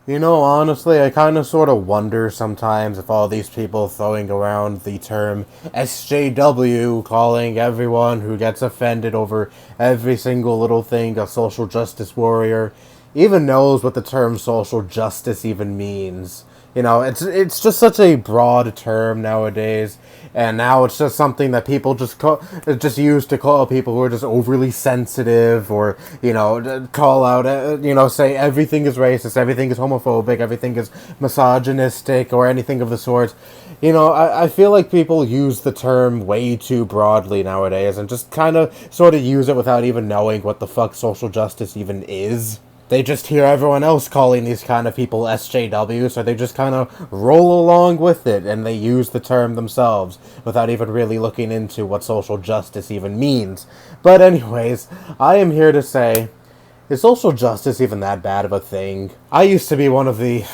Honestly, I kind of sort of wonder sometimes if all these people throwing around the term SJW, calling everyone who gets offended over every single little thing a social justice warrior, even knows what the term social justice even means. It's just such a broad term nowadays, and now it's just something that people just use to call people who are just overly sensitive, or call out, say everything is racist, everything is homophobic, everything is misogynistic, or anything of the sort. I feel like people use the term way too broadly nowadays, and just kind of sort of use it without even knowing what the fuck social justice even is. They just hear everyone else calling these kind of people SJWs, so they just kind of roll along with it, and they use the term themselves without even really looking into what social justice even means. But anyways, I am here to say, is social justice even that bad of a thing? I used to be one of the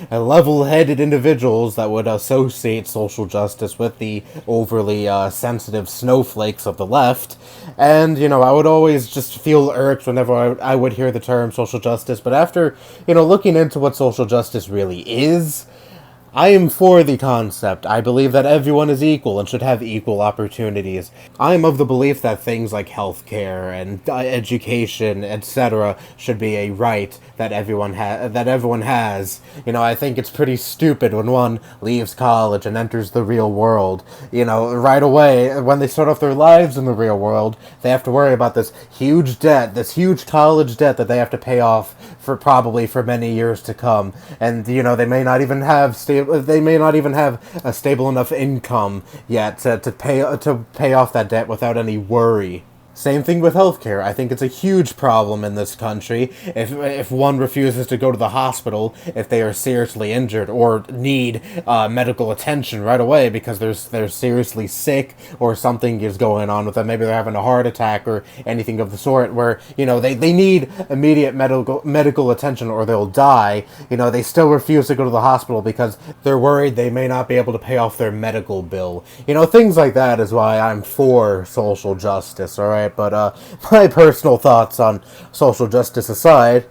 level-headed individuals that would associate social justice with the overly sensitive snowflakes of the left. And, I would always just feel irked whenever I would hear the term social justice. But after, looking into what social justice really is, I am for the concept. I believe that everyone is equal and should have equal opportunities. I am of the belief that things like healthcare and education, etc., should be a right that everyone has. I think it's pretty stupid when one leaves college and enters the real world. Right away, when they start off their lives in the real world, they have to worry about this huge debt, this huge college debt that they have to pay off for many years to come. And they may not even have a stable enough income yet to pay off that debt without any worry. Same thing with healthcare. I think it's a huge problem in this country if one refuses to go to the hospital if they are seriously injured or need medical attention right away because they're seriously sick or something is going on with them. Maybe they're having a heart attack or anything of the sort where they need immediate medical attention or they'll die. They still refuse to go to the hospital because they're worried they may not be able to pay off their medical bill. Things like that is why I'm for social justice. All right. But my personal thoughts on social justice aside,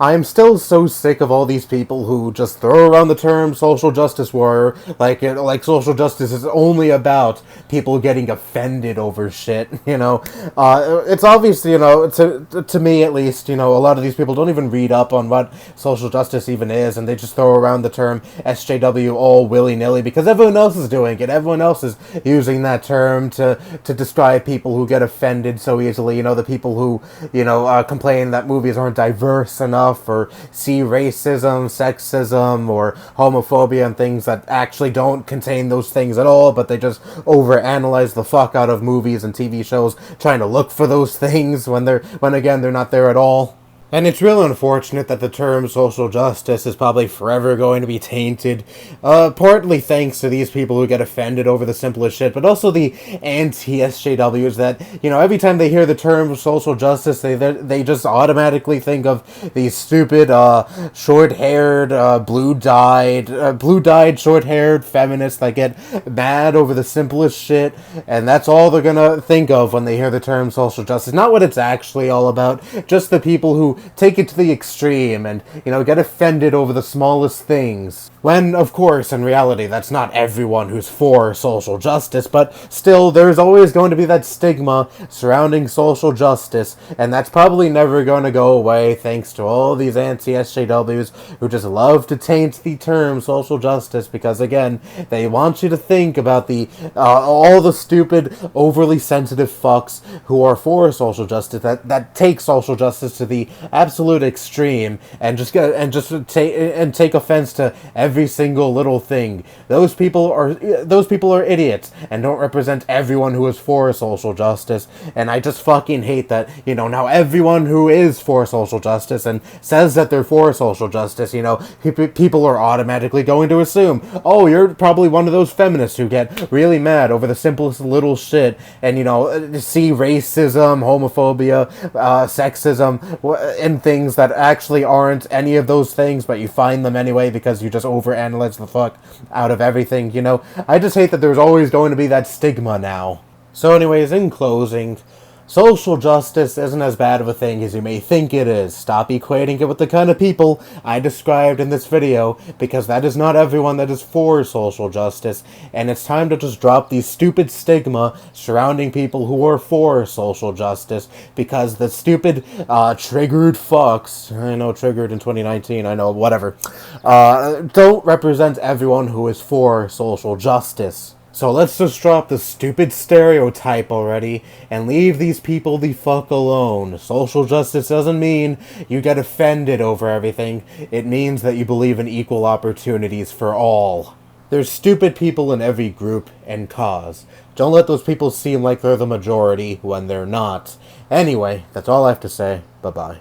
I am still so sick of all these people who just throw around the term social justice warrior like social justice is only about people getting offended over shit. It's obvious. To me at least, a lot of these people don't even read up on what social justice even is, and they just throw around the term SJW all willy nilly because everyone else is doing it. Everyone else is using that term to describe people who get offended so easily. The people who complain that movies aren't diverse enough, or see racism, sexism, or homophobia and things that actually don't contain those things at all, but they just overanalyze the fuck out of movies and TV shows trying to look for those things when again they're not there at all. And it's real unfortunate that the term social justice is probably forever going to be tainted, partly thanks to these people who get offended over the simplest shit, but also the anti-SJWs that, every time they hear the term social justice, they just automatically think of these stupid, short-haired, blue-dyed, short-haired feminists that get mad over the simplest shit, and that's all they're gonna think of when they hear the term social justice. Not what it's actually all about, just the people who take it to the extreme and, get offended over the smallest things. When, of course, in reality, that's not everyone who's for social justice, but still, there's always going to be that stigma surrounding social justice, and that's probably never going to go away thanks to all these anti-SJWs who just love to taint the term social justice because, again, they want you to think about all the stupid, overly sensitive fucks who are for social justice, that take social justice to the absolute extreme and take offense to every single little thing. Those people are idiots and don't represent everyone who is for social justice. And I just fucking hate that, now everyone who is for social justice and says that they're for social justice, people are automatically going to assume, oh, you're probably one of those feminists who get really mad over the simplest little shit and, see racism, homophobia, sexism, and things that actually aren't any of those things, but you find them anyway because you just overanalyze the fuck out of everything. I just hate that there's always going to be that stigma now. So anyways, in closing, Social justice isn't as bad of a thing as you may think it is. Stop equating it with the kind of people I described in this video, because that is not everyone that is for social justice, and it's time to just drop the stupid stigma surrounding people who are for social justice, because the stupid, triggered fucks, I know, triggered in 2019, I know, whatever, don't represent everyone who is for social justice. So let's just drop the stupid stereotype already and leave these people the fuck alone. Social justice doesn't mean you get offended over everything. It means that you believe in equal opportunities for all. There's stupid people in every group and cause. Don't let those people seem like they're the majority when they're not. Anyway, that's all I have to say. Bye-bye.